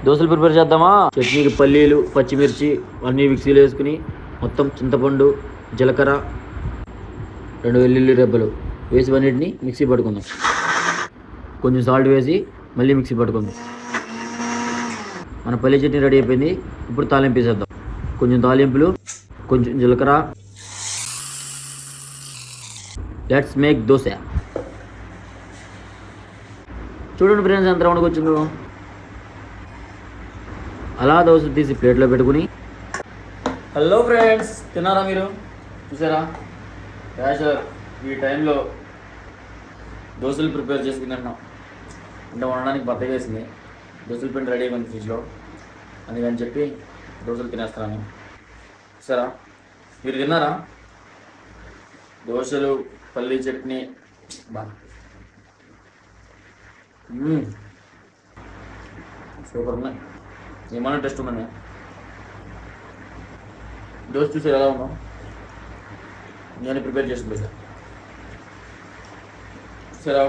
దోశలు ప్రిపేర్ చేద్దామా? చట్నీకి పల్లీలు, పచ్చిమిర్చి అన్నీ మిక్సీలో వేసుకుని మొత్తం చింతపండు, జీలకర్ర, 2 వెల్లుల్లి రెబ్బలు వేసి అన్నిటిని మిక్సీ పట్టుకుందాం. కొంచెం సాల్ట్ వేసి మళ్ళీ మిక్సీ పట్టుకుందాం. మన పల్లీ చట్నీ రెడీ అయిపోయింది. ఇప్పుడు తాలింపు వేసేద్దాం. కొంచెం తాలింపులు, కొంచెం జీలకర్ర. Let's make dosa. చూడండి ఫ్రెండ్స్ ఎంత రౌండ్కి వచ్చిందో. అలా దోశ తీసి ప్లేట్లో పెట్టుకుని, హలో ఫ్రెండ్స్, తిన్నారా మీరు? చూసారా క్యాషర్ ఈ టైంలో దోశలు ప్రిపేర్ చేసుకుని తిన్నాం. అంటే వండడానికి బద్దగా వేసింది. దోశల పిండి రెడీ అయిపోయింది ఫ్రిడ్జ్లో, అందుకని చెప్పి దోశలు తినేస్తున్నాను. చూసారా, మీరు తిన్నారా? దోశలు, పల్లీ చట్నీ బాగా సూపర్ ఉన్నాయి. ఏమైనా టెస్ట్ ఉందండి. దోశ చూసి ఎలా ఉన్నాం, నేను ప్రిపేర్ చేసుకుంటా. సరే,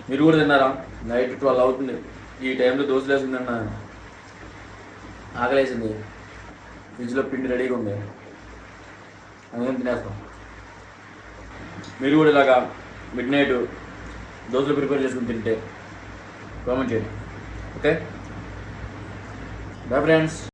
మీరు కూడా తిన్నారా? నైట్ 12 అవుతుంది. ఈ టైంలో దోశలు వేసుకుని తిన్నా. ఆకలేసింది, ఫ్రిడ్జ్లో పిండి రెడీగా ఉంది, అందుకని తినేస్తాం. మీరు కూడా ఇలాగా మిడ్ నైట్ దోశలు ప్రిపేర్ చేసుకుని తింటే కామెంట్ చేయండి. Okay, bye friends.